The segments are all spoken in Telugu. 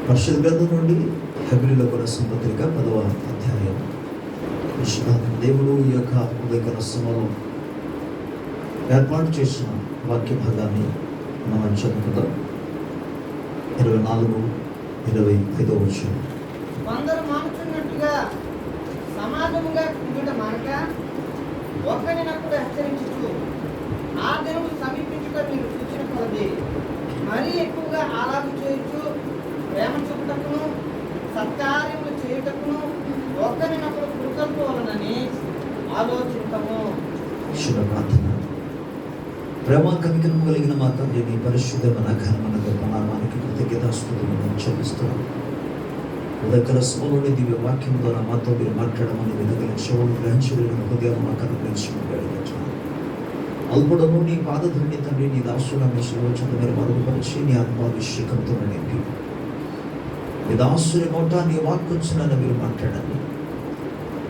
పరిశుద్ధ గ్రంథం నుండి హెబ్రీయులకు రాసిన పత్రిక 10వ అధ్యాయం. దేవుడు ఈ యొక్క ఉదయకాల సమయంలో ఏర్పాటు చేసిన వాక్య భాగాన్ని మనం చదువుకుందాం. 24-25 వచనం. కొందరు మానుచున్నట్టుగా సమాజముగా కుండుట మానక ఒకరినప్పుడు హెచ్చరించుచు ఆ దినము సమీపించుట మీరు చూచిన కొలది మరీ ఎక్కువగా ఆలాపు చేయుచు ప్రేమ చూపుటకును సత్కార్యములు చేయుటకును ఒకరినప్పుడు కృతజ్ఞులనని ఆలోచించము. ప్రార్థన. ప్రేమ కనికరం కలిగిన మా తండ్రి, నీ పరిశుద్ధమైన ఘనమైన గొప్ప నామానికి కృతజ్ఞతాస్తుతులను చెల్లిస్తున్నాను. ఉదయకాల సమయంలోని దివ్య వాక్యం ద్వారా మాతో మీరు మాట్లాడమని వినగల చెవులు గ్రహించగలిగిన హృదయాలు మాకు అనుగ్రహించమని అడిగించాను. అల్పుడను నీ పాదధుడిని తండ్రి, నీ దాసులను మీ సులోచన మీరు మరుగుపరిచి నీ ఆత్మాభిషేకంతో నింపి నీ దాసుని నోట నీ వాక్కొచ్చిన మీరు మాట్లాడండి.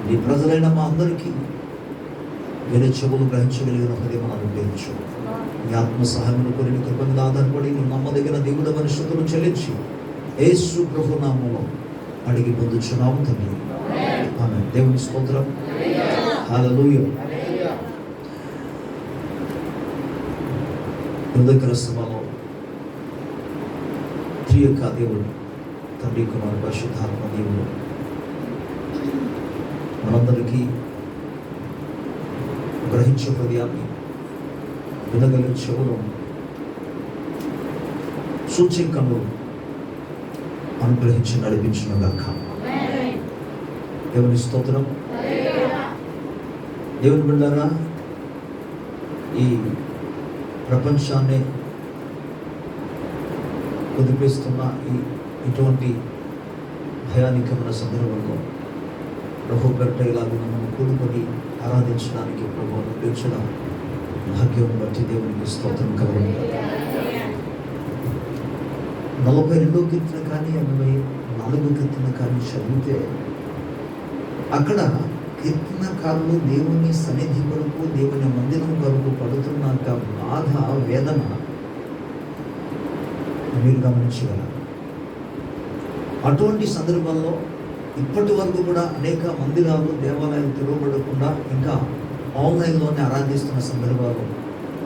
నీ ప్రజలైన మా అందరికీ వేరే చెవులు గ్రహించగలిగిన హృదయం అనుగ్రహించు. నీ ఆత్మ సహాయమును కోరిన కృప మీద ఆధారపడి నువ్వు నమ్మదగిన దేవుడు మనుషులను చెల్లించి యేసు ప్రభు నామములో అడిగి పొందుచున్నాము తండ్రి. ఆమేన్. దేవుని స్తోత్రం. హల్లెలూయా. ఉదయకాల సమయంలో త్రియొక్క దేవుడు తండ్రి, కుమారుడు, పరిశుద్ధాత్మ దేవుడు మనందరికీ గ్రహించే హృదయాన్ని, వినగలిగే చెవులు, సూచే కన్నులు అనుగ్రహించి నడిపించిన గాక. దేవుని స్తోత్రం. దేవుని బిడ్డలారా, ఈ ప్రపంచాన్ని కుదిపిస్తున్న ఇటువంటి భయానికమైన సందర్భంలో ప్రభు పేరిట ఇలాగ మనం కూడుకొని ఆరాధించడానికి ప్రభు అనుగ్రహించిన భాగ్యం బట్టి దేవునికి స్తోత్రం కలుగును. 42వ కీర్తన కానీ 84వ కీర్తన కానీ చదివితే అక్కడ కీర్తనకారులు దేవుని సన్నిధి కొరకు, దేవుని మందిరం కొరకు పడుతున్న బాధ, వేదన మీరు గమనించగలరు. అటువంటి సందర్భంలో ఇప్పటి వరకు కూడా అనేక మందిరాలు, దేవాలయాలు తెరవబడకుండా ఇంకా ఆన్లైన్లోనే ఆరాధిస్తున్న సందర్భాలు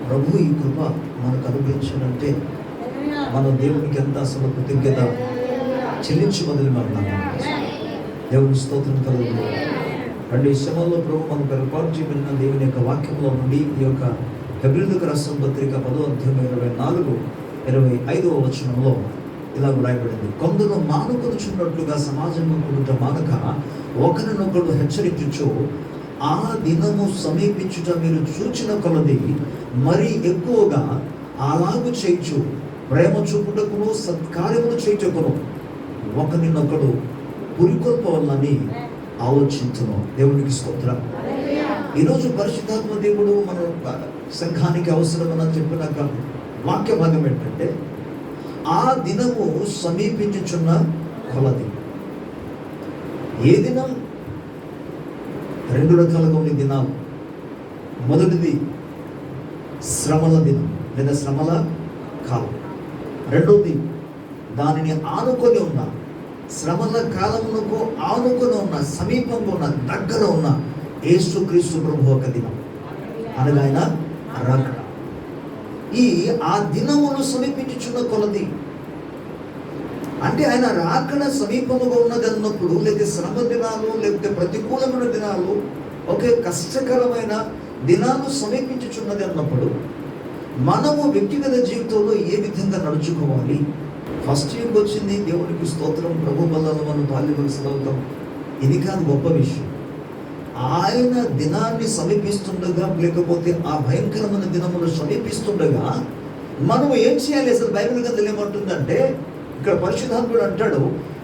ప్రభు ఈ కృప మనకు అనుగ్రహించాలంటే మనం దేవునికి ఎంత అసలు కృతజ్ఞత చెల్లించి మొదలు మాట్లాడాలి. దేవుని స్తోత్రం కలుగుతుంది. రెండు విషయంలో ప్రభు మనకు ఏర్పాటు చేయబడిన దేవుని యొక్క వాక్యంలో నుండి ఈ యొక్క హెబ్రీయులకు రాసిన పత్రిక 10వ అధ్యాయం 24-25 వచనంలో ఇలా రాయబడింది. కొందరు మానుకొనుచున్నట్లుగా సమాజంలో కూడుట మానక ఒకరినొకడు హెచ్చరించుచు ఆ దినము సమీపించుట మీరు చూచిన కొలది మరీ ఎక్కువగా అలాగు చేయుచు ప్రేమ చూపుటకును సత్కార్యములు చేయుటకును ఒకరినొకడు పురికొల్పవలని ఆలోచించును. దేవునికి స్తోత్రం. ఈరోజు పరిశుద్ధాత్మ దేవుడు మన సంఘానికి అవసరమని చెప్పినాక వాక్య భాగం ఏంటంటే ఆ దినము సమీపించుచున్న కొలది. ఏ దినం? 2 రకాలుగా ఉన్న దినాలు. మొదటిది శ్రమల దినం లేదా శ్రమల కాలం. రెండవది దానిని ఆనుకొని ఉన్న, శ్రమల కాలమునకు ఆనుకొని ఉన్న, సమీపంగా ఉన్న, దగ్గర ఉన్న యేసుక్రీస్తు ప్రభు ఒక దినం, అనగా ఆయన రాకడ. ఆ దినమును సమీపించుచున్న కొలది అంటే ఆయన రాకడ సమీపముగా ఉన్నది అన్నప్పుడు, లేకపోతే శ్రమ దినాలు, లేకపోతే ప్రతికూలమైన దినాలు, ఒకే కష్టకరమైన దినాలు సమీపించుచున్నది అన్నప్పుడు మనము వ్యక్తిగత జీవితంలో ఏ విధంగా నడుచుకోవాలి? ఫస్ట్ ఇయర్కి వచ్చింది, దేవునికి స్తోత్రం, ప్రభు బలలో మనం బాల్యవలసలవుతాం. ఇది కాదు గొప్ప విషయం. ఆయన దినాన్ని సమీపిస్తుండగా, లేకపోతే ఆ భయంకరమైన దినములు సమీపిస్తుండగా మనం ఏం చేయాలి? అసలు బైబిల్ గ్రంథం ఏమంటుందంటే, ఇక్కడ పరిశుద్ధాత్ముడు అంటాడు,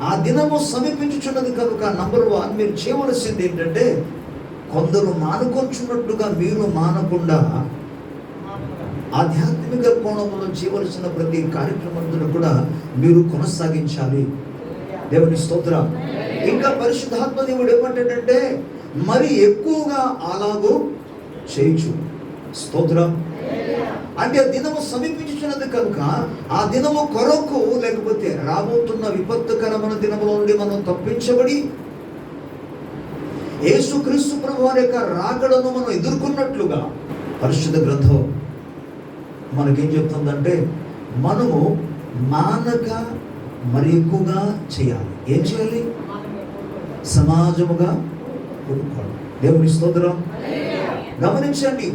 ఆ దినము సమీపించుచున్నది కనుక నంబర్ 1 మీరు చేయవలసింది ఏంటంటే, కొందరు మానుకొంచున్నట్లుగా మీరు మానకుండా ఆధ్యాత్మిక కోణంలో చేయవలసిన ప్రతి కార్యక్రమంలో కూడా మీరు కొనసాగించాలి. దేవుని స్తోత్రం. ఇంకా పరిశుద్ధాత్మ దేవుడు ఏమంటాడంటే, మరి ఎక్కువగా అలాగూ చేయించు. స్తోత్రం. అంటే ఆ దినము సమీపించుచున్నది కనుక ఆ దినము కొరకు, లేకపోతే రాబోతున్న విపత్తుకరమైన దినముల నుండి మనం తప్పించబడి యేసుక్రీస్తు ప్రభువారి యొక్క రాకడను మనం ఎదుర్కొన్నట్లుగా పరిశుద్ధ గ్రంథం మనకేం చెప్తుందంటే మనము మానక మరి ఎక్కువగా చేయాలి. ఏం చేయాలి? సమాజముగా కూడుకోవాలి. దేవుని స్తోత్రం. గమనించండి,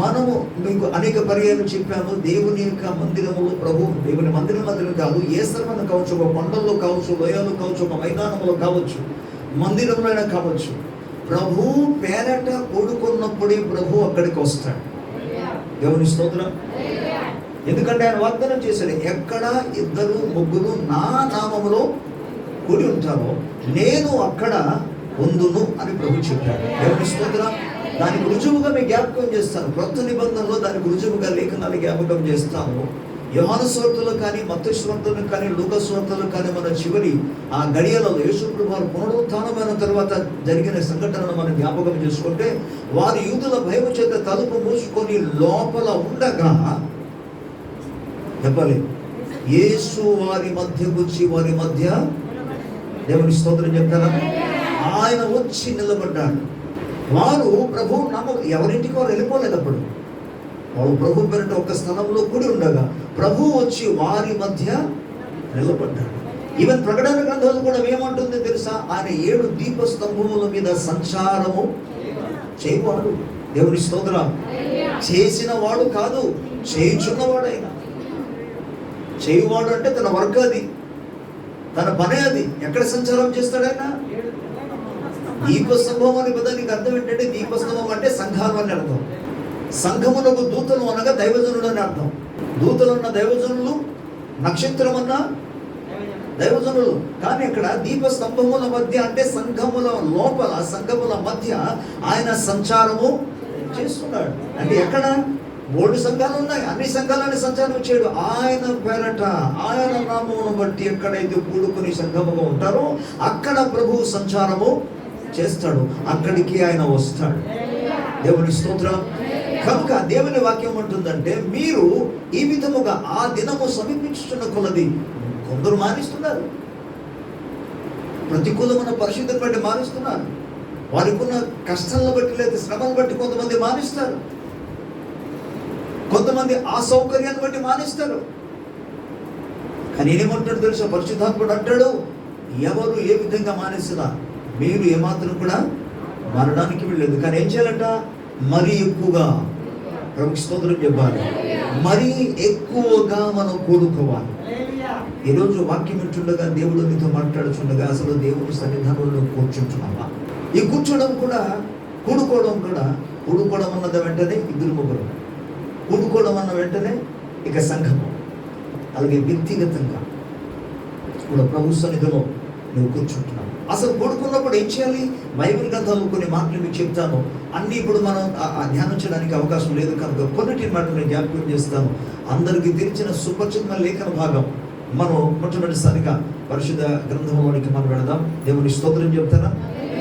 మనము మీకు అనేక పర్యాలు చెప్పాము, దేవుని యొక్క మందిరములో ప్రభు దేవుని మందిరం కాదు, ఏ స్థలమైనా కావచ్చు, ఒక కొండల్లో కావచ్చు, లోయలో కావచ్చు, ఒక మైదానంలో కావచ్చు, మందిరంలో అయినా కావచ్చు, ప్రభు పేరట కూడుకున్నప్పుడే ప్రభు అక్కడికి వస్తాడు. దేవుని స్తోత్రం. ఎందుకంటే ఆయన వాగ్దానం చేశాడు, ఎక్కడ 2-3 నా నామములో కూడి ఉంటారో నేను అక్కడ ఉందును అని ప్రభు చెప్పాడు. దేవుని స్తోత్రం. దానికి రుజువుగా మీకు జ్ఞాపకం చేస్తాను. క్రొత్త నిబంధనలో దానికి రుజువుగా లేఖనాలు జ్ఞాపకం చేస్తాము. యోహాను సువార్తలో కానీ, మత్తయి సువార్తలో కానీ, లూకా సువార్తలో కానీ మన చివరి ఆ గడియలలో యేసు ప్రభువు పునరుత్థానమైన తర్వాత జరిగిన సంఘటనను మనం జ్ఞాపకం చేసుకుంటే, వారు యూదుల భయము చేత తలుపు మూసుకొని లోపల ఉండగా చెప్పాలి, యేసు వారి మధ్యకు వచ్చి వారి మధ్య, దేవుని స్తోత్రం చెప్తారా, ఆయన వచ్చి నిలబడ్డాడు. వారు ప్రభు నామం ఎవరింటికి వారు వెళ్ళిపోలేదు. అప్పుడు వారు ప్రభు పేరిట ఒక స్థలంలో కూడి ఉండగా ప్రభు వచ్చి వారి మధ్య నిలబడ్డాడు. ఈవెన్ ప్రకటన గ్రంథాలు కూడా ఏమంటుంది తెలుసా? ఆయన 7 దీపస్తంభముల మీద సంచారము చేయవాడు. దేవుని స్తోత్రం. చేసిన వాడు కాదు, చేయుచున్నవాడు. ఆయన చేయువాడు అంటే తన వర్క్ అది, తన పనే అది. ఎక్కడ సంచారం చేస్తాడు ఆయన? దీపస్తంభం అనే పదానికి అర్థం ఏంటంటే, దీపస్తంభం అంటే సంఘాలు అని అర్థం. సంఘమునకు దూతలు అనగా దైవజనుడు అని అర్థం. దూతలు అన్న దైవజనులు, నక్షత్రం అన్న దైవజనులు. కానీ ఇక్కడ దీపస్తంభముల మధ్య అంటే సంఘముల లోపల, సంఘముల మధ్య ఆయన సంచారము చేస్తున్నాడు. అంటే ఎక్కడ? 3 సంఘాలు ఉన్నాయి, అన్ని సంఘాలని సంచారం చేయడు. ఆయన పేరట, ఆయన నామమును బట్టి ఎక్కడైతే కూడుకుని సంఘముగా ఉంటారో అక్కడ ప్రభువు సంచారము చేస్తాడు. అక్కడికి ఆయన వస్తాడు. దేవుని స్తోత్రం. కనుక దేవుని వాక్యం అంటుందంటే, మీరు ఈ విధముగా ఆ దినము సమీపించుతున్న కొలది కొందరు మానేస్తున్నారు. ప్రతికూలమైన పరిస్థితిని బట్టి మానేస్తున్నారు. వారికి ఉన్న కష్టాలను బట్టి లేదా శ్రమను బట్టి కొంతమంది మానేస్తారు. కొంతమంది ఆ సౌకర్యాన్ని బట్టి మానేస్తారు. కానీ ఏమంటాడు తెలుసా? పరిశుద్ధాత్ముడు అంటాడు, ఎవరు ఏ విధంగా మానేసినా మీరు ఏమాత్రం కూడా మరణానికి వెళ్ళలేదు. కానీ ఏం చేయాలంట? మరీ ఎక్కువగా, ప్రభుకి స్తోత్రం చెప్పాలి, మరీ ఎక్కువగా మనం కూడుకోవాలి. ఈరోజు వాక్యం వింటుండగా, దేవుడు నీతో మాట్లాడుతుండగా, అసలు దేవుని సన్నిధానంలో కూర్చుంటున్నావా? ఈ కూర్చోవడం కూడా, కూడుకోవడం అన్నది వెంటనే 2-3, కూడుకోవడం అన్న వెంటనే ఇక సంఘము, అలాగే వ్యక్తిగతంగా కూడా ప్రభు సన్నిధిలో నువ్వు కూర్చుంటున్నావు. అసలు కూడుకున్నప్పుడు ఏం చేయాలి? బైబిల్ గ్రంథాలు కొన్ని మాటలు మీకు చెప్తాను. అన్నీ ఇప్పుడు మనం ధ్యానం చేయడానికి అవకాశం లేదు కనుక కొన్నిటి మాటలు నేను జ్ఞాపకం చేస్తాను. అందరికీ తెలిసిన సుపరిచితమైన లేఖన భాగం మనం మొట్టమొదటిసారిగా పరిశుద్ధ గ్రంథంలోనికి మనం వెళదాం. దేవుని స్తోత్రం చెప్తారా?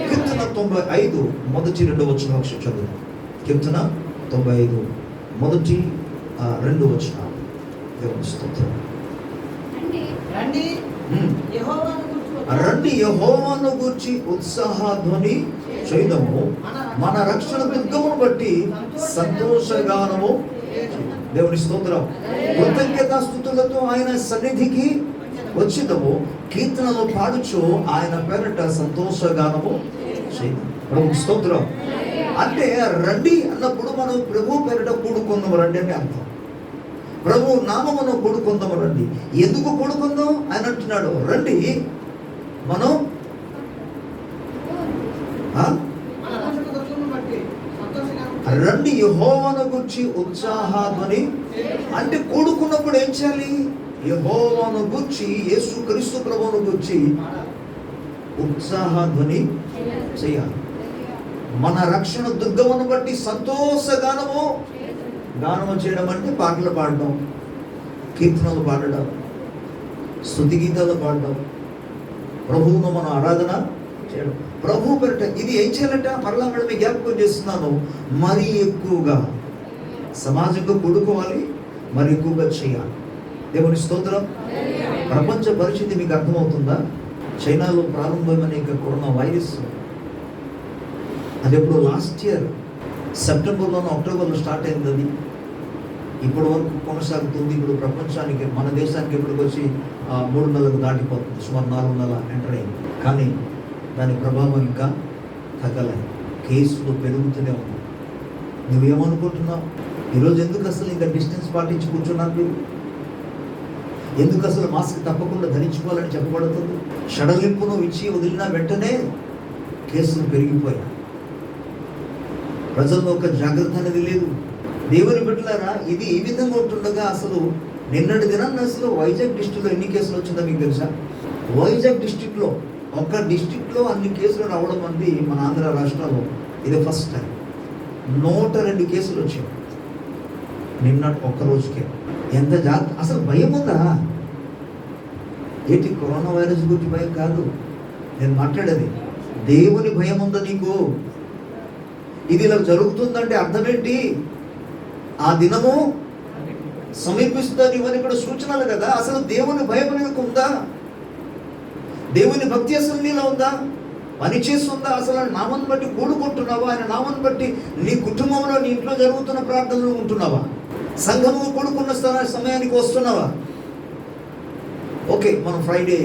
కీర్తన 95 మొదటి 2 వచనం చదువు. కీర్తన 95 మొదటి 2 వచనం. దేవుని స్తోత్రం. రండి యెహోవాను గూర్చి ఉత్సాహధ్వని చేయుదము, మన రక్షణ దుర్గమును బట్టి సంతోషగానము. దేవుని స్తోత్రం. కృతజ్ఞతాస్తుతులతో ఆయన సన్నిధికి వచ్చిదము, కీర్తనలో పాడుచు ఆయన పేరట సంతోషగానము చేయుదము. ప్రభు స్తోత్రం. అంటే రండి అన్నప్పుడు మనం ప్రభు పేరట కూడుకుందాం రండి అని అర్థం. ప్రభు నామమును కూడుకుందాం రండి. ఎందుకు కూడుకుందాం? ఆయన అంటున్నాడు, రండి మనం రండి యెహోవాను గురించి ఉత్సాహధ్వని. అంటే కూడుకున్నప్పుడు ఏం చేయాలి? యెహోవాను గురించి, యేసుక్రీస్తు ప్రభువును గురించి ఉత్సాహధ్వని చేయాలి. మన రక్షణ దుర్గమును బట్టి సంతోషగానము. గానము చేయడం అంటే పాటలు పాడడం, కీర్తనలు పాడడం, స్తుతి గీతాలు పాడడం, ప్రభువును మనం ఆరాధన చేయడం. ప్రభు పేరిట ఇది ఏం చేయాలంట? మరలా మేము జ్ఞాపకం చేస్తున్నాను, మరీ ఎక్కువగా సమాజంగా కూడుకోవాలి. మరి ఎక్కువగా చేయాలి. దేవుని స్తోత్రం. ప్రపంచ పరిస్థితి మీకు అర్థమవుతుందా? చైనాలో ప్రారంభమైన కరోనా వైరస్ అది ఎప్పుడు లాస్ట్ ఇయర్ సెప్టెంబర్లోనూ అక్టోబర్లో స్టార్ట్ అయింది. అది ఇప్పటి వరకు కొనసాగుతుంది. ఇప్పుడు ప్రపంచానికి మన దేశానికి ఇప్పటికి వచ్చి 3 నెలలకు దాటిపోతుంది. సుమారు 4 నెలలు ఎంటర్ అయింది. కానీ దాని ప్రభావం ఇంకా తగ్గలేదు. కేసులు పెరుగుతూనే ఉన్నాయి. నువ్వేమనుకుంటున్నావు? ఈరోజు ఎందుకు అసలు ఇంకా డిస్టెన్స్ పాటించి కూర్చున్నారు మీరు? ఎందుకు అసలు మాస్క్ తప్పకుండా ధరించుకోవాలని చెప్పబడుతుంది? షడలింపును ఇచ్చి వదిలిన వెంటనే కేసులు పెరిగిపోయాయి. ప్రజల్లో ఒక జాగ్రత్త అనేది లేదు. దేవుని బిడ్డలారా, ఇది ఈ విధంగా ఉంటుండగా అసలు నిన్నటి దినాన్ని అసలు వైజాగ్ డిస్ట్రిక్ట్లో ఎన్ని కేసులు వచ్చిందో మీకు తెలుసా? వైజాగ్ డిస్ట్రిక్ట్లో ఒక డిస్ట్రిక్ట్లో అన్ని కేసులు రావడం అంది మన ఆంధ్ర రాష్ట్రంలో ఇది ఫస్ట్ టైం. 102 కేసులు వచ్చాయి నిన్న ఒక్క రోజుకే. ఎంత అసలు భయం ఉందా? ఏంటి కరోనా వైరస్ గురించి భయం కాదు నేను మాట్లాడేది. దేవుని భయం ఉందా నీకు? ఇది ఇలా జరుగుతుందంటే అర్థం ఏంటి? ఆ దినము సమీపిస్తుంది ఇవన్నీ కూడా సూచనలు కదా. అసలు దేవుని భయం నీకు ఉందా? దేవుని భక్తి అసలు నీలో ఉందా? పని చేస్తుందా? అసలు ఆయన నామాన్ని బట్టి కూడుకుంటున్నావా? ఆయన నామాన్ని బట్టి నీ కుటుంబంలో నీ ఇంట్లో జరుగుతున్న ప్రార్థనలు ఉంటున్నావా? సంఘము కూడుకున్న సమయానికి వస్తున్నావా? ఓకే, మనం ఫ్రైడే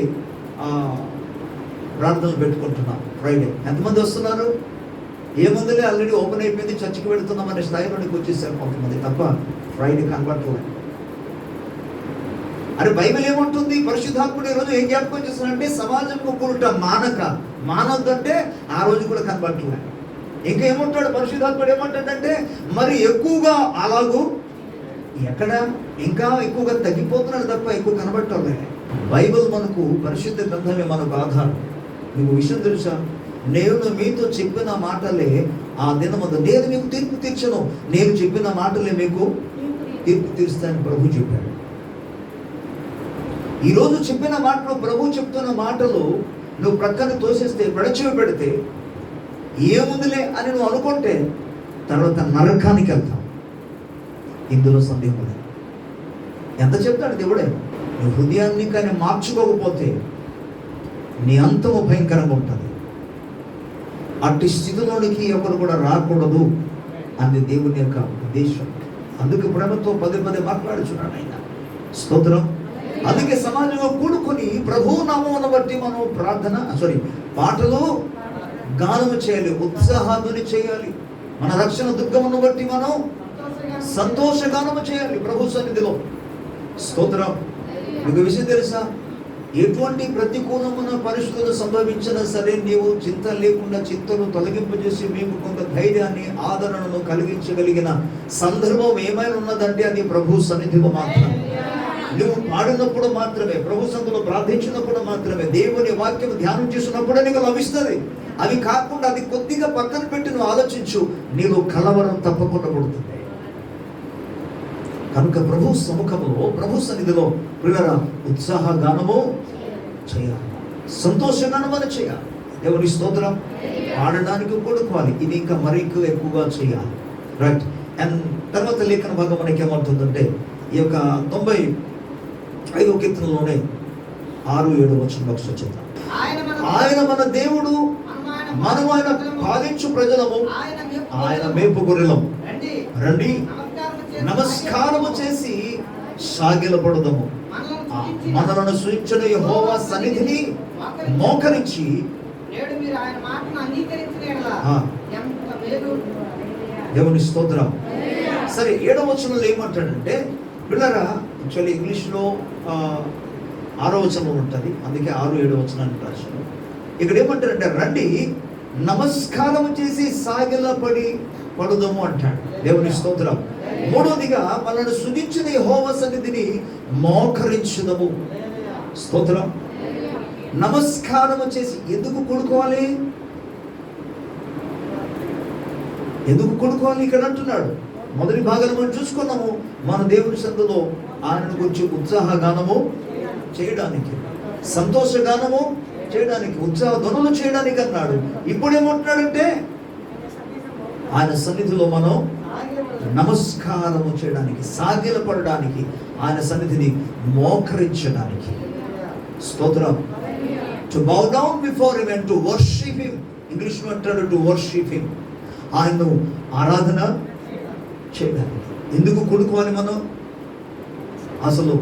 ప్రార్థనలు పెట్టుకుంటున్నాం. ఫ్రైడే ఎంతమంది వస్తున్నారు? ఏముందిలే, ఆల్రెడీ ఓపెన్ అయిపోయింది, చర్చికి వెళుతున్నాం అనే స్థాయిలోనికి వచ్చేసారు కొంతమంది. తప్ప ఫ్రైడే కనబడలేదు. అరే బైబిల్ ఏమంటుంది? పరిశుద్ధాత్ముడు ఈరోజు ఏం జ్ఞాపకం చేస్తున్నాడంటే సమాజంలో కూడుట మానొద్దంటే ఆ రోజు కూడా కనబడట్లే. ఇంకా ఏమంటాడు పరిశుద్ధాత్ముడు? ఏమంటాడంటే మరి ఎక్కువగా అలాగూ ఎక్కడ ఇంకా ఎక్కువగా తగ్గిపోతున్నాడు తప్ప ఎక్కువ కనబడటం. బైబిల్ మనకు పరిశుద్ధ గ్రంథమే మనకు ఆధారం. మీకు విషయం తెలుసా? నేను మీతో చెప్పిన మాటలే ఆ దినమందు నేను మీకు తీర్పు తీర్చను, నేను చెప్పిన మాటలే మీకు తీర్పు తీరుస్తానని ప్రభు చెప్పాడు. ఈరోజు చెప్పిన మాటలు, ప్రభు చెప్తున్న మాటలు నువ్వు ప్రక్కన తోసేస్తే, పెడచెవి పెడితే ఏముందిలే అని నువ్వు అనుకుంటే తర్వాత నరకానికి వెళ్తావు. ఇందులో సందేహం లేదు. ఎంత చెప్తాడు దేవుడే? నువ్వు హృదయాన్ని కానీ మార్చుకోకపోతే నీ అంతము భయంకరంగా ఉంటుంది. అట్టి స్థితిలోనికి ఎవరు కూడా రాకూడదు అని దేవుని యొక్క ఉద్దేశం. అందుకే ప్రేమతో పదే మాట్లాడుచున్నాడు ఆయన. స్తోత్రం. అందుకే సమాజంలో కూడుకొని ప్రభు నామమును బట్టి మనం పాటలు గానము చేయాలి, ఉత్సాహాన్ని చేయాలి. మన రక్షణ దుర్గమును బట్టి మనం సంతోషగానము చేయాలి ప్రభు సన్నిధిలో. స్తోత్రం. మీకు విషయం తెలుసా? ఎటువంటి ప్రతికూలమైన పరిస్థితులు సంభవించినా సరే నీవు చింత లేకుండా చింతను తొలగింపజేసి మీకు కొంత ధైర్యాన్ని, ఆదరణను కలిగించగలిగిన సందర్భం ఏమైనా ఉన్నదంటే అది ప్రభు సన్నిధిలో మాత్రమే. నువ్వు పాడినప్పుడు మాత్రమే, ప్రభు సన్నిధిలో ప్రార్థించినప్పుడు మాత్రమే, దేవుని వాక్యం ధ్యానం చేసినప్పుడే నీకు లభిస్తుంది. అవి కాకుండా అది కొద్దిగా పక్కన పెట్టి నువ్వు ఆలోచించు, నీలో కలవరం తప్పకుండా పడుతుంది. కనుక ప్రభు సముఖములో, ప్రభు సన్నిధిలో ప్రియులారా ఉత్సాహ గానము చేయాలి, సంతోషగానమని చేయాలి. దేవుని స్తోత్రం. పాడడానికి కూడుకోవాలి. ఇది ఇంకా మరీ ఎక్కువగా చేయాలి. రైట్. అండ్ తర్వాత లేఖన భాగం మనకి ఏమంటుందంటే ఈ యొక్క 95వ కీర్తనలోనే 6-7 వచనం చూద్దాం. ఆయన మన దేవుడు, మనము ఆయన పాలించు ప్రజలము, ఆయన మేపు గొర్రెలం. రండి నమస్కారము చేసి సాగిలపడదము. మనలను సూచించిన యెహోవా సన్నిధిని మోకరించి దేవుని స్తోత్రం. సరే, 7వ వచనంలో ఏమంటాడంటే పిల్లరా, యాక్చువల్లీ ఇంగ్లీష్లో 6వ వచనం ఉంటుంది, అందుకే 6-7 వచనాన్ని రాశాను. ఇక్కడ ఏమంటారంటే రండి నమస్కారం చేసి పడుదము అంటాడు. దేవుని స్తోత్రం. 3వదిగా మనల్ని స్తుతించిన యెహోవా సన్నిధిని మోకరించుదము. స్తోత్రం. నమస్కారము చేసి ఎందుకు కూడుకోవాలి? ఇక్కడ అంటున్నాడు. మొదటి భాగాన్ని మనం చూసుకున్నాము. మన దేవుని సన్నిధిలో ఆయనను గురించి ఉత్సాహ గానము చేయడానికి, సంతోష గానము చేయడానికి, ఉత్సాహ ధ్వనులు చేయడానికి అన్నాడు. ఇప్పుడు ఏమంటున్నాడంటే ఆయన సన్నిధిలో మనం నమస్కారము చేయడానికి, సాగిలపడడానికి, ఆయన సన్నిధిని మోకరించడానికి. స్తోత్రం. To bow down before him and to worship him. English లో అంటాడు టు వర్షిప్ హిమ్. ఆయన్ను ఆరాధన చేయడానికి. ఎందుకు కూడుకోవాలి మనం? అసలు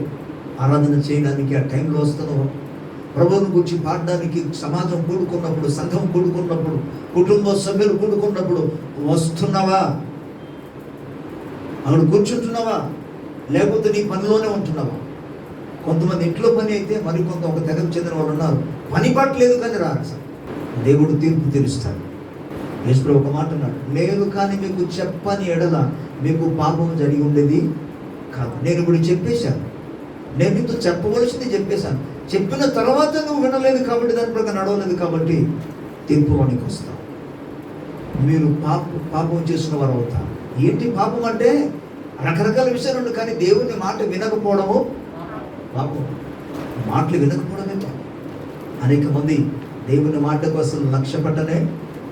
ఆరాధన చేయడానికి ఆ టైంలో వస్తున్నావు. ప్రభువుని గురించి పాడడానికి సమాజం కూడుకున్నప్పుడు, సంఘం కూడుకున్నప్పుడు, కుటుంబ సభ్యులు కూడుకున్నప్పుడు వస్తున్నావా? అక్కడ కూర్చుంటున్నావా? లేకపోతే నీ పనిలోనే ఉంటున్నావా? కొంతమంది ఇంట్లో పని అయితే, మరికొంత ఒక తెగకు చెందిన వాళ్ళు ఉన్నారు, పని పట్టలేదు కానీ రారు. అసలు దేవుడు తీర్పు తీరుస్తాడు. యేసు ఒక మాట అన్నాడు, నేను కానీ మీకు చెప్పని ఎడల మీకు పాపం జరిగి ఉండేది కాదు. నేను ఇప్పుడు చెప్పేశాను, నేను నీతో చెప్పవలసింది చెప్పేశాను. చెప్పిన తర్వాత నువ్వు వినలేదు కాబట్టి, దాని ప్రకారం నడవలేదు కాబట్టి తీర్పులోనికి వస్తావు. మీరు పాపం చేసిన వారు అవుతారు. ఏంటి పాపం అంటే? రకరకాల విషయాలు ఉన్నాయి, కానీ దేవుని మాట వినకపోవడము పాపం. మాటలు వినకపోవడమే పాపం. అనేక మంది దేవుని మాటకు అసలు లక్ష్య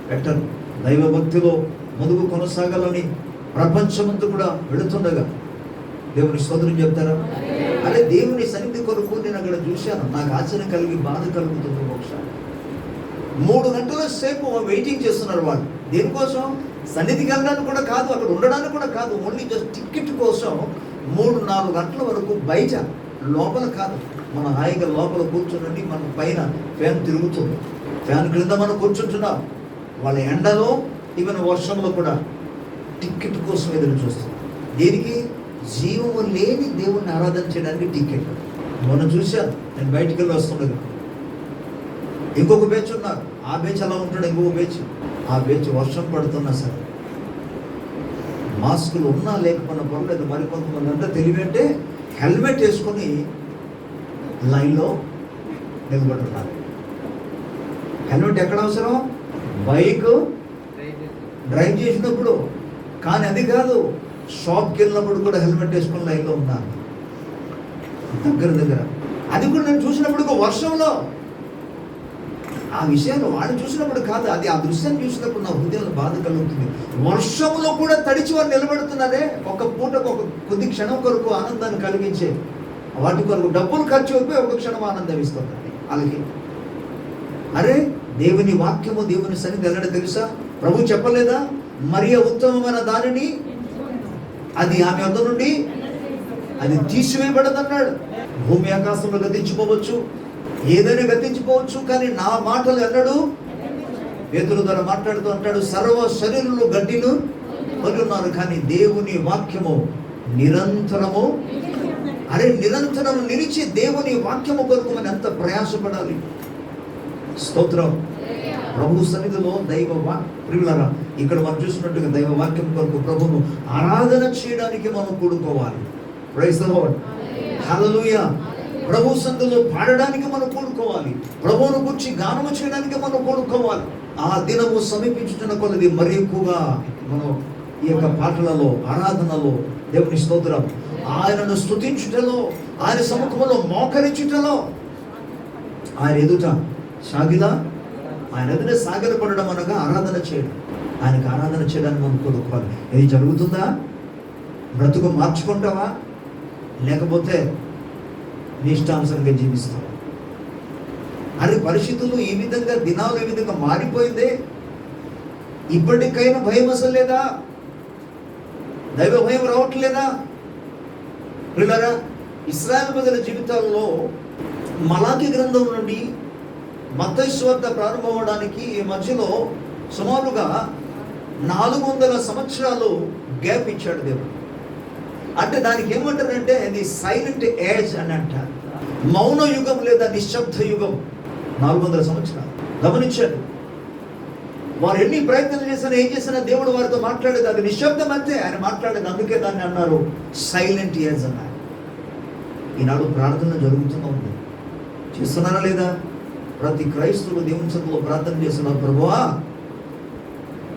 పెట్టరు. దైవభక్తిలో ముందుకు కొనసాగాలని ప్రపంచమంతా కూడా వెళుతుండగా దేవుని స్తోత్రం చెప్తారా? అదే దేవుని సన్నిధి కొరకు నేను అక్కడ చూశాను. నాకు ఆశ్చర్యం కలిగి బాధ కలుగుతుంది. ఒకసారి 3 గంటల సేపు వెయిటింగ్ చేస్తున్నారు వాళ్ళు. దేనికోసం? సన్నిధికి వెళ్ళడానికి కూడా కాదు, అక్కడ ఉండడానికి కూడా కాదు, ఓన్లీ జస్ట్ టికెట్ కోసం 3-4 గంటల వరకు బయట, లోపల కాదు. మన హాయిగా లోపల కూర్చుండి, మన పైన ఫ్యాన్ తిరుగుతుంది, ఫ్యాన్ క్రింద మనం కూర్చుంటున్నాం. వాళ్ళ ఎండలో, ఈవెన్ వర్షంలో కూడా టికెట్ కోసం ఎదురు చూస్తున్నాం. దీనికి జీవము లేని దేవుణ్ణి ఆరాధన చేయడానికి టికెట్. మనం చూశాను, నేను బయటికి వెళ్ళి వస్తుండగా ఇంకొక బేచ్ ఉన్నారు. ఆ బేచ్ అలా ఉంటాడు, ఇంకొక బేచ్. ఆ బేచ్ వర్షం పడుతున్నా సరే మాస్కులు ఉన్నా లేకపోయినా పర్లేదు. మరి కొంతమంది అంతా తెలివి అంటే హెల్మెట్ వేసుకొని లైన్లో నిలబడుతున్నారు. హెల్మెట్ ఎక్కడ అవసరం? బైక్ డ్రైవ్ చేసినప్పుడు. కానీ అది కాదు, షాప్కి వెళ్ళినప్పుడు కూడా హెల్మెట్ వేసుకొని లైన్లో ఉన్నారు దగ్గర. అది కూడా నేను చూసినప్పుడు వర్షంలో. ఆ విషయాలు వాడిని చూసినప్పుడు కాదు, అది ఆ దృశ్యాన్ని చూసినప్పుడు నా హృదయంలో బాధ కలుగుతుంది. వర్షంలో కూడా తడిచి వారు నిలబడుతున్నారే. ఒక పూటకు ఒక కొద్ది క్షణం కొరకు ఆనందాన్ని కలిగించే వాటి కొరకు డబ్బులు ఖర్చు అయిపోయి ఒక క్షణం ఆనందం ఇస్తుంది వాళ్ళకి. అరే, దేవుని వాక్యము, దేవుని సన్నిధి ఎల్లడ తెలుసా? ప్రభు చెప్పలేదా? మరియ ఉత్తమమైన దానిని అది ఆమె వద్ద నుండి అది తీసివేయబడదన్నాడు. భూమి ఆకాశంలో గతించిపోవచ్చు, ఏదైనా గతించిపోవచ్చు, కానీ నా మాటలు ఎన్నడూ. పేతురు ద్వారా మాట్లాడుతూ అంటాడు, సర్వ శరీరులు గడ్డిలు కొని ఉన్నారు, కానీ దేవుని వాక్యము నిరంతరము. అరే, నిరంతరం నిలిచి దేవుని వాక్యము కొరకు మనం ఎంత ప్రయాసపడాలి. స్తోత్రం. ప్రభు సన్నిధిలో ప్రియులారా, ఇక్కడ మనం చూసినట్టుగా దైవ వాక్యం కొరకు ప్రభువును ఆరాధన చేయడానికి మనం కూడుకోవాలి. Praise the lord. హల్లెలూయా. ప్రభు సన్నిధిలో పాడడానికి మనం కూడుకోవాలి. ప్రభువును గురించి గానము చేయడానికి మనం కూడుకోవాలి. ఆ దినము సమీపించుతున్న కొలది మరి ఎక్కువగా మనం ఈ యొక్క పాటలలో, ఆరాధనలో, దేవుని స్తోత్రం, ఆయనను స్తుతించుటలో, ఆయన సముఖంలో మోకరించుటలో, ఆయన ఎదుట ఆయన ఎదుట సాగిలపడడం అనగా ఆరాధన చేయడం. ఆయనకు ఆరాధన చేయడానికి మనం కోరుకోవాలి. ఇది జరుగుతుందా? బ్రతుకు మార్చుకుంటావా? లేకపోతే నీ ఇష్టానుసారంగా జీవిస్తావా? అరే, పరిస్థితులు ఈ విధంగా, దినాలు ఈ విధంగా మారిపోయిందే. ఇప్పటికైనా భయం అసలు లేదా? దైవ భయం రావట్లేదా? పిల్లరా, ఇశ్రాయేలు ప్రజల జీవితాల్లో మలాకి గ్రంథం నుండి మత్తయి సువార్త ప్రారంభమవడానికి ఈ మధ్యలో సుమారుగా 400 సంవత్సరాలు గ్యాప్ ఇచ్చాడు దేవుడు. అంటే దానికి ఏమంటారంటే అది సైలెంట్ ఏజ్ అని అంటారు. మౌన యుగం లేదా నిశ్శబ్ద యుగం. 400 సంవత్సరాలు గమనించాడు. వారు ఎన్ని ప్రయత్నాలు చేసినా, ఏం చేసినా దేవుడు వారితో మాట్లాడేది అది నిశ్శబ్దం అంతే. ఆయన మాట్లాడేది, అందుకే దాన్ని అన్నారు సైలెంట్ ఏజ్ అన్నారు. ఈనాడు ప్రార్థన జరుగుతూనే ఉంది. చేస్తున్నారా లేదా? ప్రతి క్రైస్తవుడు దేవుని సన్నిధిలో ప్రార్థన చేస్తున్నారు. ప్రభువా,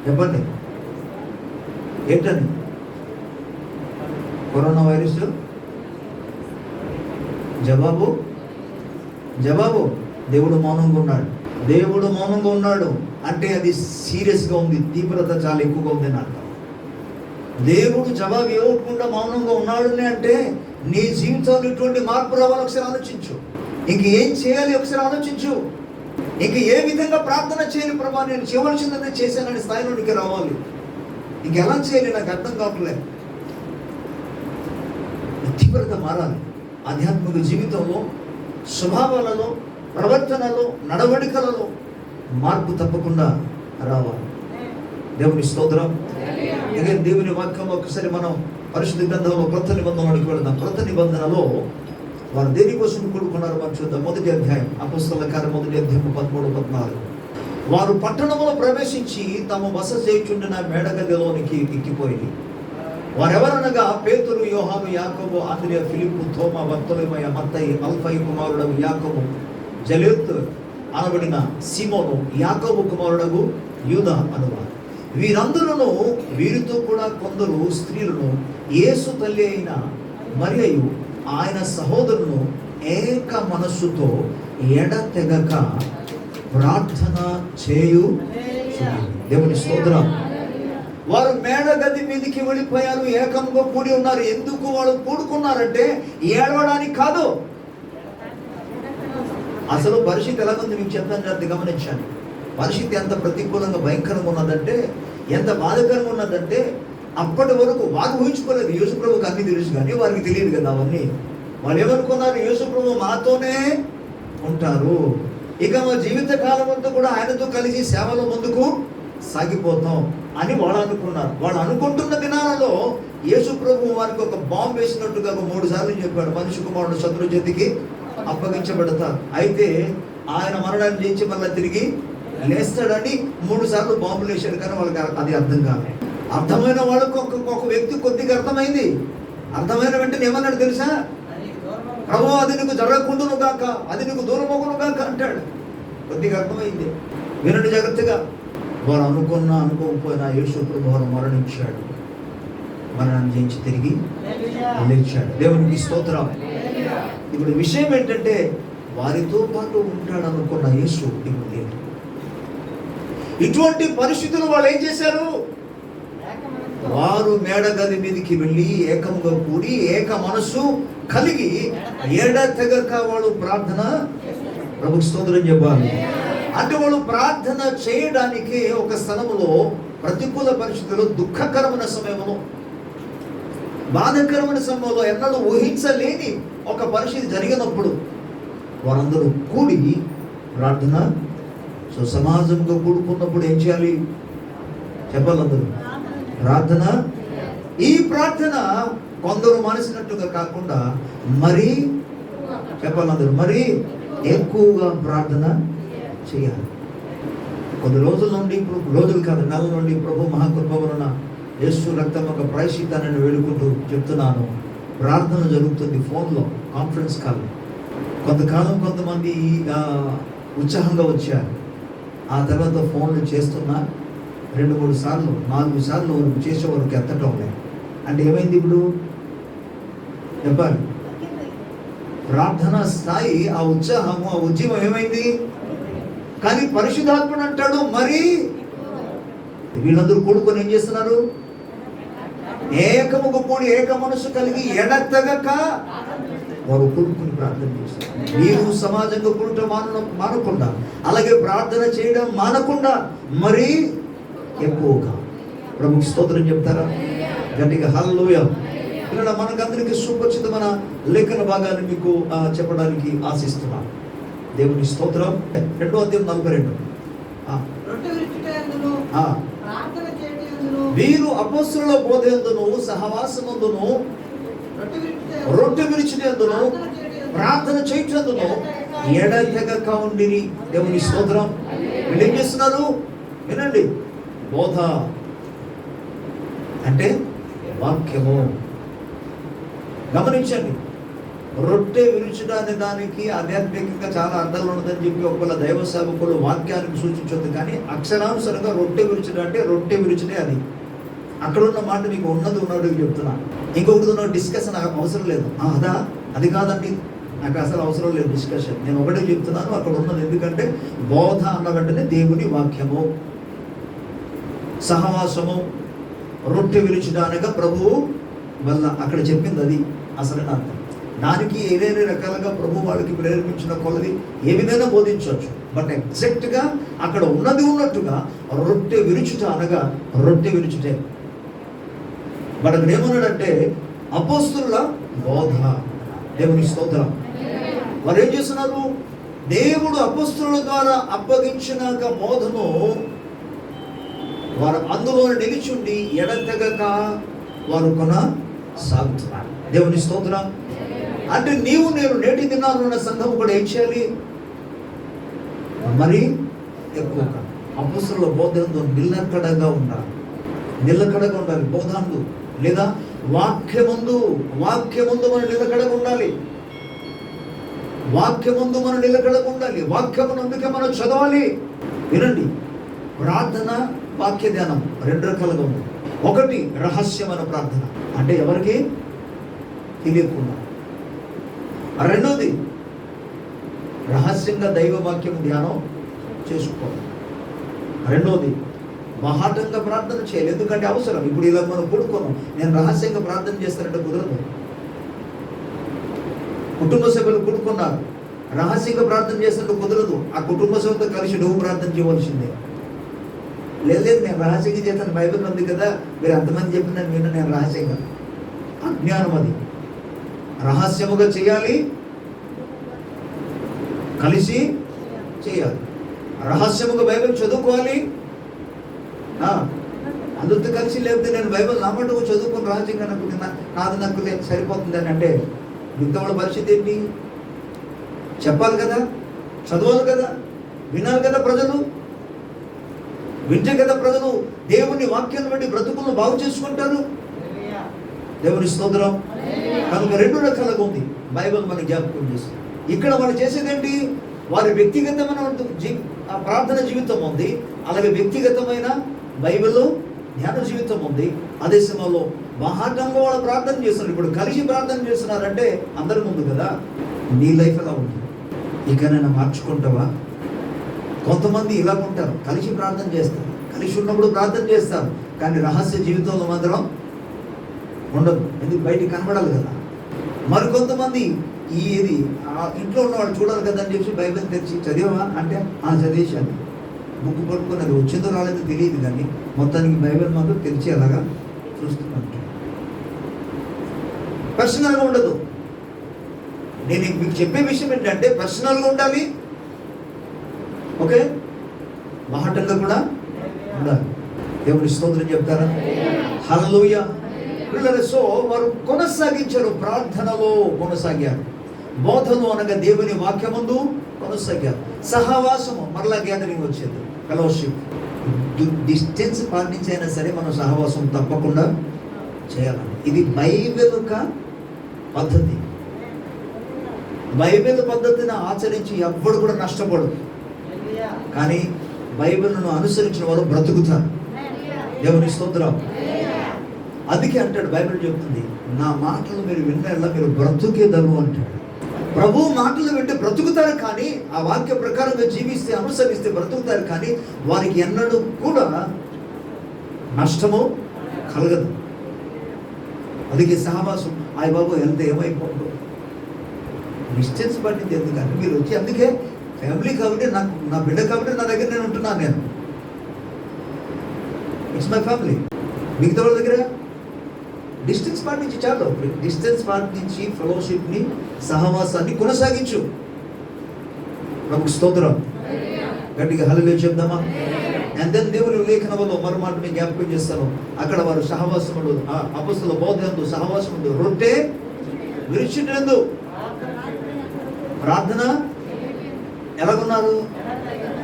చెప్పండి ఏంటని? కరోనా వైరస్ జవాబు దేవుడు మౌనంగా ఉన్నాడు. దేవుడు మౌనంగా ఉన్నాడు అంటే అది సీరియస్గా ఉంది, తీవ్రత చాలా ఎక్కువగా ఉంది అని అర్థం. దేవుడు జవాబు ఇవ్వకుండా మౌనంగా ఉన్నాడు అంటే నీ జీవితంలో ఇటువంటి మార్పు రావాలి. ఒకసారి ఆలోచించు. ఇంక ఏం చేయాలి ఒకసారి ఆలోచించు. ఇంక ఏ విధంగా ప్రార్థన చేయాలి? ప్రభా, నేను చేయవలసిందే చేశానని స్థాయిలోనికి రావాలి. ఇంకెలా చేయాలి నాకు అర్థం కావట్లేదు. తీవ్రత మారాలి. ఆధ్యాత్మిక జీవితంలో, స్వభావాలలో, ప్రవర్తనలో, నడవడికలలో మార్పు తప్పకుండా రావాలి. దేవుని స్తోత్రం. ఇక దేవుని వాక్యంలో ఒకసారి మనం పరిశుద్ధ గ్రంథంలో క్రొత్త నిబంధనలోకి వెళ్దాం. క్రొత్త నిబంధనలో వారు దేనికోసం కూడుకున్నారు మనం చూద్దాం. 1వ అధ్యాయం అపోస్తలుల కార్యం 1వ అధ్యాయం 13-14. వారు పట్టణంలో ప్రవేశించి తమ బస చేయుచుండిన మేడగదిలోనికి ఎక్కిపోయి వారెవరనగా పేతురు, యోహాను, యాకోబు, అంద్రెయ, ఫిలిప్పు, తోమా, బర్తొలొమయి, మత్తయి, అల్ఫయి కుమారుడగు యాకోబు, జలోత్ అనబడిన సీమోను, యాకోబు కుమారుడగు యూదా అనువారు. వీరందరూ వీరితో కూడా కొందరు స్త్రీలను యేసు తల్లి అయిన మరియయు ఆయన సహోదరును ఏక మనస్సుతో ఎడతెగక ప్రార్థన చేయు. దేవుని స్తోత్రం. వారు మేడ గది మీదకి వెళ్ళిపోయారు, ఏకంగా కూడి ఉన్నారు. ఎందుకు వాళ్ళు కూడుకున్నారంటే ఏడవడానికి కాదు. అసలు పరిస్థితి ఎలాగుంది మీకు చెప్తాను, జాగ్రత్త గమనించాను. పరిస్థితి ఎంత ప్రతికూలంగా భయంకరంగా ఉన్నదంటే, ఎంత బాధకరంగా ఉన్నదంటే, అప్పటి వరకు వారు ఊహించుకోలేదు. యేసుప్రభుకి అన్ని తెలుసు కానీ వారికి తెలియదు కదా అవన్నీ. వాళ్ళు ఏమనుకున్నారు? యేసుప్రభు మాతోనే ఉంటారు, ఇక మా జీవిత కాలం అంతా కూడా ఆయనతో కలిసి సేవలో ముందుకు సాగిపోతాం అని వాళ్ళు అనుకున్నారు. వాళ్ళు అనుకుంటున్న దినాలలో యేసుప్రభు వారికి ఒక బాంబు వేసినట్టుగా 3 సార్లు చెప్పాడు, మనిషి కుమారుడు శత్రు చేతికి అప్పగించబడతారు. అయితే ఆయన మరణాన్ని చేయించి మళ్ళీ తిరిగి లేస్తాడని 3 సార్లు బాంబులు వేశాడు. కానీ వాళ్ళకి అది అర్థం కాదు. అర్థమైన వాళ్ళకు ఒక వ్యక్తి కొద్దిగా అర్థమైంది. అర్థమైన వెంటనే ఏమన్నాడు తెలుసా? ప్రభు, అది నీకు జరగకుండాను గాక, అది నీకు దూరమగును గాక అంటాడు. కొద్దిగా అర్థమైంది. వినండి జాగ్రత్తగా. వారు అనుకోకపోయినా యేసు ప్రభు వారు మరణించాడు, మరణాన్ని జయించి తిరిగి లేచాడు. దేవునికి స్తోత్రం. ఇప్పుడు విషయం ఏంటంటే, వారితో పాటు ఉంటాడు అనుకున్న యేసు ఇప్పుడు లేడు. ఇటువంటి పరిస్థితులు వాళ్ళు ఏం చేశారు? వారు మేడగది మీదకి వెళ్ళి ఏకంగా కూడి ఏక మనస్సు కలిగి ఎడతెగక వాళ్ళు ప్రార్థన. ప్రభుకు స్తోత్రం చెప్పాలి. అంటే వాళ్ళు ప్రార్థన చేయడానికి ఒక స్థలంలో, ప్రతికూల పరిస్థితుల్లో, దుఃఖకరమైన సమయంలో, బాధకరమైన సమయంలో, ఎన్నడూ ఊహించలేని ఒక పరిస్థితి జరిగినప్పుడు వారందరూ కూడి ప్రార్థన. సో సమాజంగా కూడుకున్నప్పుడు ఏం చేయాలి చెప్పాలి అందరూ? ప్రార్థన. ఈ ప్రార్థన కొందరు మనసినట్టుగా కాకుండా మరీ చెప్పాలి అందరూ, మరీ ఎక్కువగా ప్రార్థన చేయాలి. కొద్ది రోజుల నుండి, రోజులు కాదు నెలల నుండి ప్రభు మహాకృప వలన యేసు రక్తం ఒక ప్రాయశ్చిత్తాన్ని వేడుకుంటూ చెప్తున్నాను. ప్రార్థన జరుగుతుంది ఫోన్లో, కాన్ఫరెన్స్ కాల్. కొంతకాలం కొంతమంది ఉత్సాహంగా వచ్చారు. ఆ తర్వాత ఫోన్లు చేస్తున్నా 2-3 సార్లు 4 సార్లు వరకు చేసే వరకు ఎత్తటం లేదు. అంటే ఏమైంది ఇప్పుడు చెప్పాలి? ప్రార్థన స్థాయి, ఆ ఉత్సాహము, ఆ ఉద్యమం ఏమైంది? కానీ పరిశుద్ధాత్ముడు అంటాడు మరి వీళ్ళందరూ కూడుకొని ఏం చేస్తున్నారు? ఏకముగా కూడి ఏక మనసు కలిగి ఎడతెగక వారు కూడుకుని ప్రార్థన చేస్తారు. మీరు సమాజంగా కూడటం మానకుండా, అలాగే ప్రార్థన చేయడం మానకుండా మరీ ఎక్కువగా. ప్రభుకు స్తోత్రం చెప్తారా గట్టిగా? హల్లెలూయా. ఇలా మనకందరికీ సుపరిచితమైన లేఖన భాగాన్ని మీకు చెప్పడానికి ఆశిస్తున్నాను. దేవుని స్తోత్రం. 2వ అధ్యాయం 42. వీరు అపొస్తలుల బోధయందును సహవాసమందును రొట్టె విరుచుటయందును ప్రార్థన చేయుటయందును ఎడతెగక ఉండిరి. దేవుని స్తోత్రం. వీళ్ళు ఏం చేస్తున్నారు? వినండి. బోధ అంటే వాక్యము. గమనించండి. రొట్టె విరుచుట అనే దానికి ఆధ్యాత్మికంగా చాలా అర్థాలు ఉన్నదని చెప్పి ఒకవేళ దైవ సేవకులు వాక్యానికి సూచించొద్దు. కానీ అక్షరానుసారంగా రొట్టె విరుచుట అంటే రొట్టె విరుచుటే అది. అక్కడ ఉన్న మాట మీకు ఉన్నట్టు చెప్తున్నా. ఇంకొకటి డిస్కషన్ అవసరం లేదు. అదా అది కాదండి, నాకు అసలు అవసరం లేదు డిస్కషన్. నేను ఒకటే చెప్తున్నాను, అక్కడ ఉన్నది. ఎందుకంటే బోధ అన్న వెంటనే దేవుని వాక్యము, సహవాసము, రొట్టె విరుచుట అనగా ప్రభువు వల్ల. అక్కడ చెప్పింది అది అసలైన అర్థం. దానికి ఏదైనా రకాలుగా ప్రభు వాళ్ళకి ప్రేరేపించిన కొలది ఏ విధంగా బోధించవచ్చు. బట్ ఎగ్జాక్ట్గా అక్కడ ఉన్నది ఉన్నట్టుగా రొట్టె విరుచుట అనగా రొట్టె విరుచుటే. బట్ అక్కడ ఏమన్నాడంటే అపోస్తలుల బోధ. దేవుని స్తోత్రం. వారు ఏం చేస్తున్నారు? దేవుడు అపోస్తలుల ద్వారా అప్పగించినాక బోధను వారు అందులో నిలిచుండి ఎడతెగక వారు కొనసాగుతున్నారు. దేవుని స్తోత్రం. అంటే నీవు నేను నేటి దినాల్లో ఉన్న సంఘం కూడా ఏం చేయాలి? మరి ఎక్కువగా అపోస్తలుల బోధనతో నిలకడగా ఉండాలి. నిలకడగా ఉండాలి బోధనలు, లేదా వాక్యమందు మనం నిలకడగా ఉండాలి. వాక్యమందు మనం నిలకడగా ఉండాలి. వాక్యమును అందుకే మనం చదవాలి. వినండి, ప్రార్థన వాక్య ధ్యానం రెండు రకాలుగా ఉంది. ఒకటి రహస్యమైన ప్రార్థన, అంటే ఎవరికి తెలియకుండా. రెండోది రహస్యంగా దైవ వాక్యం ధ్యానం చేసుకోవాలి. రెండోది మహాటంగా ప్రార్థన చేయాలి. ఎందుకంటే అవసరం. ఇప్పుడు ఇలా మనం కూడుకోను, నేను రహస్యంగా ప్రార్థన చేస్తానంటే కుదరదు. కుటుంబ సభ్యులు కూడుకున్నారు, రహస్యంగా ప్రార్థన చేస్తున్నట్టు కుదరదు. ఆ కుటుంబ సభ్యులతో కలిసి నువ్వు ప్రార్థన చేయవలసిందే. లేదు నేను రహస్యంగా చేస్తాను, బైబిల్ ఉంది కదా, మీరు అంతమంది చెప్పిన నేను రహస్యంగా. అజ్ఞానం అది. రహస్యముగా చేయాలి, కలిసి చేయాలి. రహస్యముగా బైబిల్ చదువుకోవాలి, అందరితో కలిసి. లేకపోతే నేను బైబిల్ నా మటుకు చదువుకుని రహస్యంగా నాది నాకు సరిపోతుంది అని అంటే మిగతా పరిస్థితి ఏంటి? చెప్పాలి కదా, చదవాలి కదా, వినాలి కదా. ప్రజలు వింటే కదా ప్రజలు దేవుని వాక్యాన్ని బట్టి బ్రతుకులను బాగు చేసుకుంటారు. దేవుని స్తోత్రం. కనుక రెండు రకాలుగా ఉంది బైబిల్ మనకి జ్ఞాపకం చేస్తుంది. ఇక్కడ వాళ్ళు చేసేదేంటి? వారి వ్యక్తిగతమైన ప్రార్థన జీవితం ఉంది, అలాగే వ్యక్తిగతమైన బైబిల్లో ధ్యాన జీవితం ఉంది. అదే సమయంలో మహాటంగా వాళ్ళు ప్రార్థన చేస్తున్నారు. ఇప్పుడు కలిసి ప్రార్థన చేస్తున్నారంటే అందరి ముందు కదా. నీ లైఫ్ ఎలా ఉంది? ఇకనైనా మార్చుకుంటావా? కొంతమంది ఇలా ఉంటారు, కలిసి ప్రార్థన చేస్తారు, కలిసి ఉన్నప్పుడు ప్రార్థన చేస్తారు, కానీ రహస్య జీవితంలో మాత్రం ఉండదు. ఎందుకు? బయటికి కనబడాలి కదా. మరికొంతమంది ఇది ఇంట్లో ఉన్న వాళ్ళు చూడాలి కదా అని చెప్పి బైబిల్ తెచ్చి చదివా అంటే చదివేశాను, బుక్ పట్టుకుని అది వచ్చిందో రాలేదో తెలియదు, కానీ మొత్తానికి బైబిల్ మాత్రం తెరిచి అలాగా చూస్తున్నాను. పర్సనల్గా ఉండదు. నేను మీకు చెప్పే విషయం ఏంటంటే పర్సనల్గా ఉండాలి, ఓకే, మహాటంగా కూడా ఉండాలి. దేవుని స్తోత్రం చెప్తారా? హల్లెలూయా. సో వారు కొనసాగించారు, ప్రార్థనలో కొనసాగారు, బోధను అనగా దేవుని వాక్యమందు కొనసాగారు. సహవాసము, మరలా గ్యాదరింగ్ వచ్చేది, ఫెలోషిప్. డిస్టెన్స్ పాటించైనా సరే మనం సహవాసం తప్పకుండా చేయాలి. ఇది బైబిల్ యొక్క పద్ధతి. బైబిల్ పద్ధతిని ఆచరించి ఎవ్వడు కూడా నష్టపడదు, కానీ బైబిల్ను అనుసరించిన వారు బ్రతుకుతారు. దేవుని స్తోత్రం. అందుకే అంటాడు, బైబిల్ చెప్తుంది, నా మాటలు మీరు విన్నలా మీరు బ్రతుకేదరు అంటాడు. ప్రభు మాటలు వింటే బ్రతుకుతారు, కానీ ఆ వాక్య ప్రకారంగా జీవిస్తే అనుసరిస్తే బ్రతుకుతారు, కానీ వారికి ఎన్నడూ కూడా నష్టము కలగదు. అందుకే సహవాసం, ఆయన బాబు వెళ్తే ఏమైపోదు, డిస్టెన్స్ పట్టింది ఎందుకంటే మీరు వచ్చి, అందుకే ఫ్యామిలీ కాబట్టి నాకు, నా బిడ్డ కాబట్టి నా దగ్గర నేను ఉంటున్నాను. నేను ఇట్స్ మై ఫ్యామిలీ. మిగతా వాళ్ళ దగ్గర డిస్టెన్స్ పాటించి చాలు. డిస్టెన్స్ పాటించి ఫెలోషిప్ని, సహవాసాన్ని కొనసాగించు. ప్రభుకు స్తోత్రం. గట్టిగా హల్లెలూయా చెప్దామా? అండ్ దెన్ దేవుని లేఖనంలో మరో మాట నేను జ్ఞాపకం చేస్తాను. అక్కడ వారు సహవాసములు, అపొస్తలుల బోధనందు సహవాసముందు, రొట్టె విరుచుటందు ప్రార్థన ఎలాగున్నారు?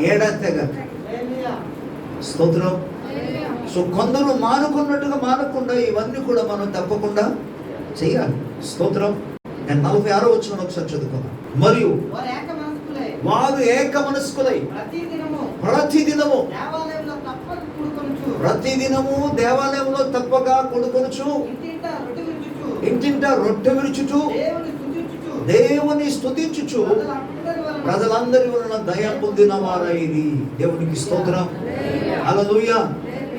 ఏడాదిగా. స్తోత్రం. సో కొందరు మానుకున్నట్టుగా మానకుండా ఇవన్నీ కూడా మనం తప్పకుండా చేయాలి. స్తోత్రం. నేను 46వ వచనం ఒకసారి చదువుకున్నాను. మరియు వారు ఏక మనస్కులై ప్రతిదినము దేవాలయంలో తప్పక కూడుకొనుచు, ఇంటింట రొట్టె విరుచుచు, దేవుని స్తుతించుచు ప్రజలందరి వలన దయ పొందిన వారైరి. దేవునికి స్తోత్రం. హల్లెలూయా.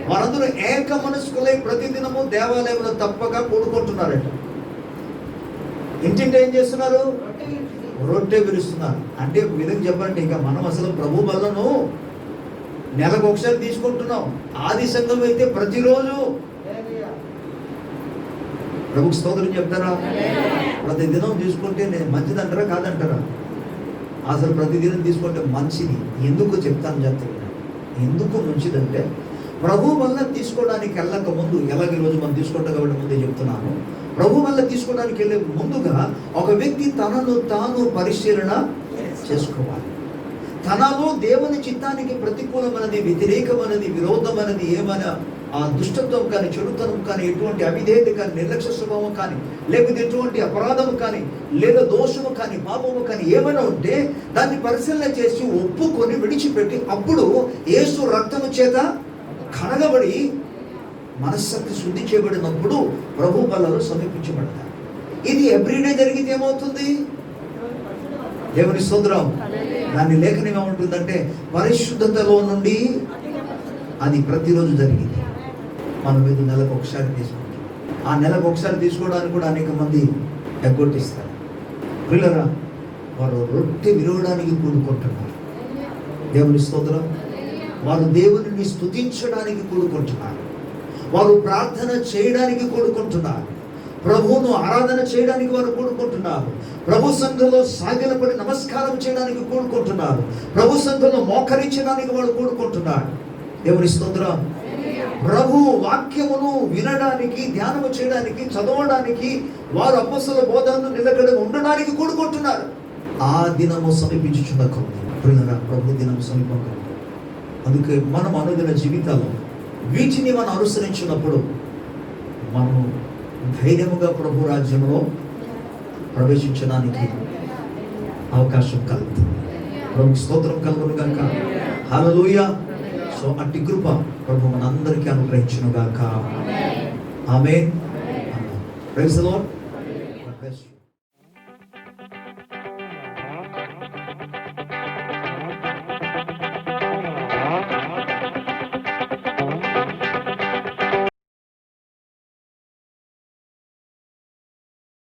వారందరూ ఏక మనస్కులై ప్రతిదినము దేవాలయంలో తప్పక కూడుకుంటున్నారట. ఇంటింటి ఏం చేస్తున్నారు? రొట్టె విరుస్తున్నారు. అంటే ఒక విధంగా చెప్పండి, ఇక మనం అసలు ప్రభు బలను నెలకు ఒకసారి తీసుకుంటున్నాం. ఆది సంఘం అయితే ప్రతిరోజు. ప్రభుకి స్తోత్రం చెప్తారా? ప్రతిదినం తీసుకుంటే నేను మంచిదంటారా కాదంటారా? అసలు ప్రతిదినం తీసుకుంటే మంచిది. ఎందుకు చెప్తాను ఎందుకు మంచిదంటే, ప్రభు వల్ల తీసుకోవడానికి వెళ్ళక ముందు, ఎలాగ ఈరోజు మనం తీసుకుంటాం కాబట్టి ముందే చెప్తున్నాను, ప్రభు వల్ల తీసుకోవడానికి వెళ్ళే ముందుగా ఒక వ్యక్తి తనను తాను పరిశీలన చేసుకోవాలి. తనలో దేవుని చిత్తానికి ప్రతికూలమైనది, వ్యతిరేకమైనది, విరోధమైనది ఏమైనా ఆ దుష్టత్వం కానీ, చెడుతనం కానీ, ఎటువంటి అవిధేయత కానీ, నిర్లక్ష్య స్వభావం కానీ, లేకపోతే ఎటువంటి అపరాధము కానీ, లేదా దోషము కానీ, పాపము కానీ ఏమైనా ఉంటే దాన్ని పరిశీలన చేసి ఒప్పుకొని విడిచిపెట్టి అప్పుడు యేసు రక్తము చేత కడగబడి మనస్సక్తి శుద్ధి చేయబడినప్పుడు ప్రభు బలలో సమీపించబడతారు. ఇది ఎవ్రీడే జరిగితే ఏమవుతుంది? దేవుని స్తోత్రం. దాని లేఖనం ఏముంటుందంటే, పరిశుద్ధతలో నుండి అది ప్రతిరోజు జరిగింది. మనం మీద నెలకు ఒకసారి తీసుకుంటాం. ఆ నెలకు ఒకసారి తీసుకోవడానికి కూడా అనేక మంది ఎగ్గొట్టిస్తారు. పిల్లరా, వారు రొట్టె విరవడానికి కూడుకుంటున్నారు. దేవుని స్తోత్రం. వారు దేవుని స్తుతించడానికి కూడుకుంటున్నారు. వారు ప్రార్థన చేయడానికి కూడుకుంటున్నారు. ప్రభువును ఆరాధన చేయడానికి వారు కూడుకుంటున్నారు. ప్రభు సంఘంలో సాగిలపడి నమస్కారం చేయడానికి కూడుకుంటున్నారు. ప్రభు సంఘంలో మోకరించడానికి వారు కూడుకుంటున్నారు. దేవుని స్తోత్రం. ప్రభు వాక్యమును వినడానికి, ధ్యానము చేయడానికి, చదవడానికి, వారు అపొస్తలుల బోధనను నిలకడగా ఉండడానికి కూడుకుంటున్నారు. ఆ దినము సమీపించుచున్న కొద్ది ప్రభు దినం సమీపంగా. అందుకే మనం అనుదిన జీవితాల్లో వీటిని మనం అనుసరించినప్పుడు మనం ధైర్యముగా ప్రభు రాజ్యంలో ప్రవేశించడానికి అవకాశం కలుగుతుంది. ప్రభుకి స్తోత్రం కలుగును గాక. హల్లెలూయా. సో అట్టి కృప ప్రభు మనందరికీ అనుగ్రహించును గాక. ఆమేన్. Praise the lord.